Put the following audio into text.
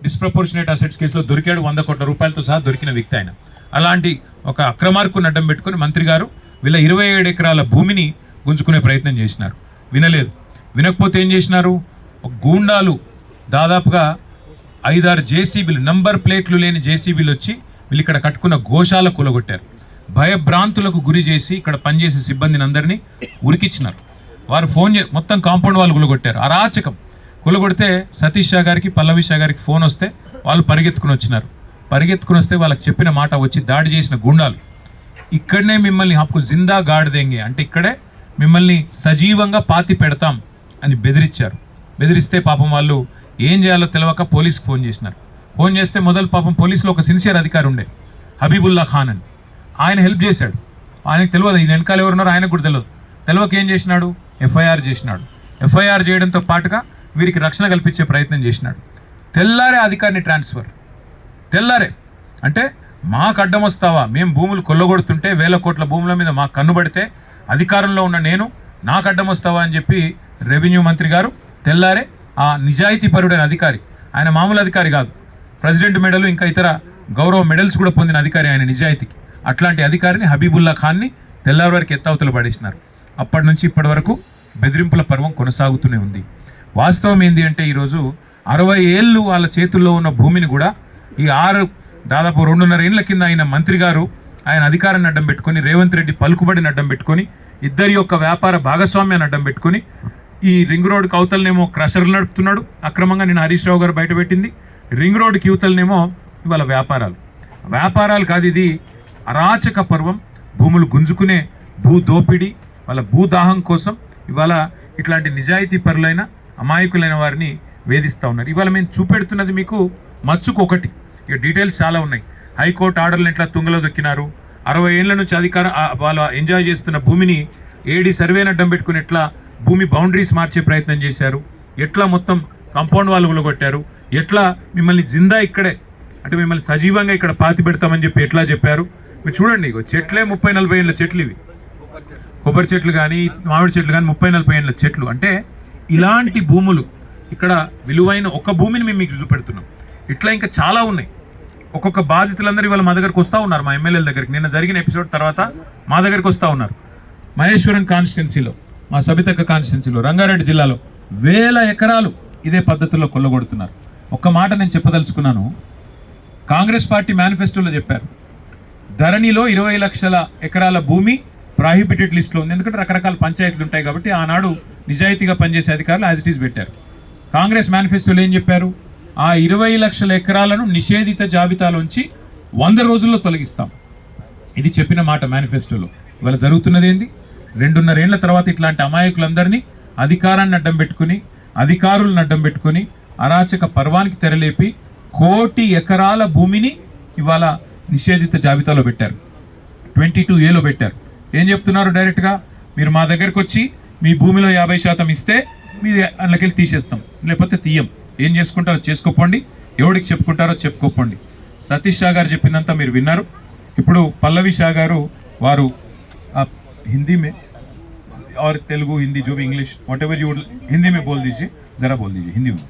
Disproportionate assets కేసులో దొరికాడు. 100 కోట్ల రూపాయలతో సహా దొరికిన వ్యక్తి ఆయన. అలాంటి ఒక అక్రమార్కుని అడ్డం పెట్టుకుని మంత్రి గారు వీళ్ళ 27 ఎకరాల భూమిని గుంజుకునే ప్రయత్నం చేసినారు. వినలేదు. వినకపోతే ఏం చేసినారు? గూండాలు దాదాపుగా 5-6 జేసీబీలు, నంబర్ ప్లేట్లు లేని జేసీబీలు వచ్చి వీళ్ళు ఇక్కడ కట్టుకున్న గోశాల కూలగొట్టారు. భయభ్రాంతులకు గురి చేసి ఇక్కడ పనిచేసే సిబ్బందిని అందరినీ ఉరికిచ్చినారు. వారు మొత్తం కాంపౌండ్ వాళ్ళు కూలగొట్టారు. అరాచకం. కూలగొడితే సతీష్ షా గారికి, పల్లవి షా గారికి ఫోన్ వస్తే వాళ్ళు పరిగెత్తుకుని వచ్చినారు. పరిగెత్తుకుని వస్తే వాళ్ళకి చెప్పిన మాట వచ్చి దాడి చేసిన గుండాలు ఇక్కడనే మిమ్మల్ని హక్కు జిందా గాడిదేంగే అంటే ఇక్కడే మిమ్మల్ని సజీవంగా పాతి పెడతాం అని బెదిరించారు. బెదిరిస్తే పాపం వాళ్ళు ఏం చేయాలో తెలియక పోలీసుకు ఫోన్ చేసినారు. ఫోన్ చేస్తే మొదలు పాపం పోలీసులో ఒక సిన్సియర్ అధికారి ఉండే, హబీబుల్లా ఖాన్ అని. ఆయన హెల్ప్ చేశాడు. ఆయనకు తెలియదు ఈయన వెనకాల ఎవరున్నారో ఆయనకు కూడా తెలియదు. తెలియక ఏం చేసినాడు? ఎఫ్ఐఆర్ చేసినాడు. ఎఫ్ఐఆర్ చేయడంతో పాటుగా వీరికి రక్షణ కల్పించే ప్రయత్నం చేసినాడు. తెల్లారే అధికారిని ట్రాన్స్ఫర్. తెల్లారే అంటే మాకు అడ్డం వస్తావా? మేము భూములు కొల్లగొడుతుంటే 1000 కోట్ల భూముల మీద మాకు కన్నుబడితే అధికారంలో ఉన్న నేను నాకు అడ్డం వస్తావా అని చెప్పి రెవెన్యూ మంత్రి గారు తెల్లారే ఆ నిజాయితీపరుడైన అధికారి, ఆయన మామూలు అధికారి కాదు, ప్రెసిడెంట్ మెడల్ ఇంకా ఇతర గౌరవ మెడల్స్ కూడా పొందిన అధికారి ఆయన నిజాయితీకి. అట్లాంటి అధికారిని హబీబుల్లా ఖాన్ని తెల్లారి వరకు ఎత్తవతలు పడేసినారు. అప్పటి నుంచి ఇప్పటి వరకు బెదిరింపుల పర్వం కొనసాగుతూనే ఉంది. వాస్తవం ఏంటి అంటే ఈరోజు 60 ఏళ్ళు వాళ్ళ చేతుల్లో ఉన్న భూమిని కూడా ఈ దాదాపు 2.5 ఏళ్ల కింద ఆయన మంత్రి గారు ఆయన అధికారాన్ని అడ్డం పెట్టుకొని, రేవంత్ రెడ్డి పలుకుబడిని అడ్డం పెట్టుకొని, ఇద్దరి యొక్క వ్యాపార భాగస్వామ్యాన్ని అడ్డం పెట్టుకొని ఈ రింగ్ రోడ్కి అవతలనేమో క్రషర్లు నడుపుతున్నాడు అక్రమంగా. నేను హరీష్ రావు గారు బయటపెట్టింది రింగ్ రోడ్కి యువతలనేమో ఇవాళ వ్యాపారాలు కాదు, ఇది అరాచక పర్వం. భూములు గుంజుకునే భూ దోపిడీ, వాళ్ళ భూదాహం కోసం ఇవాళ ఇట్లాంటి నిజాయితీ పరులైన అమాయకులైన వారిని వేధిస్తూ ఉన్నారు. ఇవాళ మేము చూపెడుతున్నది మీకు మచ్చుకు ఒకటి, ఇక డీటెయిల్స్ చాలా ఉన్నాయి. హైకోర్టు ఆర్డర్లను ఎట్లా తుంగలో దొక్కినారు, 60 ఏళ్ల నుంచి వాళ్ళు ఎంజాయ్ చేస్తున్న భూమిని ఏడి సర్వేని అడ్డం పెట్టుకుని ఎట్లా భూమి బౌండరీస్ మార్చే ప్రయత్నం చేశారు, ఎట్లా మొత్తం కాంపౌండ్ వాళ్ళు కొట్టారు, ఎట్లా మిమ్మల్ని జిందా ఇక్కడే అంటే మిమ్మల్ని సజీవంగా ఇక్కడ పాతి పెడతామని చెప్పి ఎట్లా చెప్పారు. మీరు చూడండి, ఇగో చెట్లే 30-40 ఏళ్ళ చెట్లు ఇవి, కొబ్బరి చెట్లు కానీ మామిడి చెట్లు కానీ 30-40 ఏళ్ళ చెట్లు. అంటే ఇలాంటి భూములు ఇక్కడ విలువైన ఒక భూమిని మేము మీకు చూపెడుతున్నాం. ఇట్లా ఇంకా చాలా ఉన్నాయి. ఒక్కొక్క బాధితులందరూ ఇవాళ మా దగ్గరకు వస్తూ ఉన్నారు, మా ఎమ్మెల్యేల దగ్గరికి. నిన్న జరిగిన ఎపిసోడ్ తర్వాత మా దగ్గరికి వస్తూ ఉన్నారు. మహేశ్వరం కాన్స్టిట్యున్సీలో, మా సబితక్క కాన్స్టిట్యున్సీలో, రంగారెడ్డి జిల్లాలో 1000 ఎకరాలు ఇదే పద్ధతుల్లో కొల్లగొడుతున్నారు. ఒక్క మాట నేను చెప్పదలుచుకున్నాను. కాంగ్రెస్ పార్టీ మేనిఫెస్టోలో చెప్పారు, ధరణిలో 20 లక్షల ఎకరాల భూమి ప్రాహిబిటెడ్ లిస్ట్లో ఉంది. ఎందుకంటే రకరకాల పంచాయతీలు ఉంటాయి కాబట్టి ఆనాడు నిజాయితీగా పనిచేసే అధికారులు యాజ్ ఇట్ ఈస్ పెట్టారు. కాంగ్రెస్ మేనిఫెస్టోలో ఏం చెప్పారు? ఆ 20 లక్షల ఎకరాలను నిషేధిత జాబితాలోంచి 100 రోజుల్లో తొలగిస్తాం. ఇది చెప్పిన మాట మేనిఫెస్టోలో. ఇవాళ జరుగుతున్నది ఏంది? 2.5 ఏళ్ల తర్వాత ఇట్లాంటి అమాయకులందరినీ అధికారాన్ని అడ్డం పెట్టుకుని, అధికారులను అడ్డం పెట్టుకుని అరాచక పర్వానికి తెరలేపి 1 కోటి ఎకరాల భూమిని ఇవాళ నిషేధిత జాబితాలో పెట్టారు. 22A పెట్టారు. ఏం చెప్తున్నారు? డైరెక్ట్గా మీరు మా దగ్గరకు వచ్చి మీ భూమిలో 50% ఇస్తే మీ అందులోకెళ్ళి తీసేస్తాం, లేకపోతే తీయం. ఏం చేసుకుంటారో చేసుకోపోండి, ఎవరికి చెప్పుకుంటారో చెప్పుకోపోండి. సతీష్ షా గారు చెప్పినంత మీరు విన్నారు. ఇప్పుడు పల్లవి షా గారు వారు हिंदी में और तेलुगु हिंदी जो भी English what ever you Hindi में बोल दीजिए, ज़रा बोल दीजिए हिंदी में.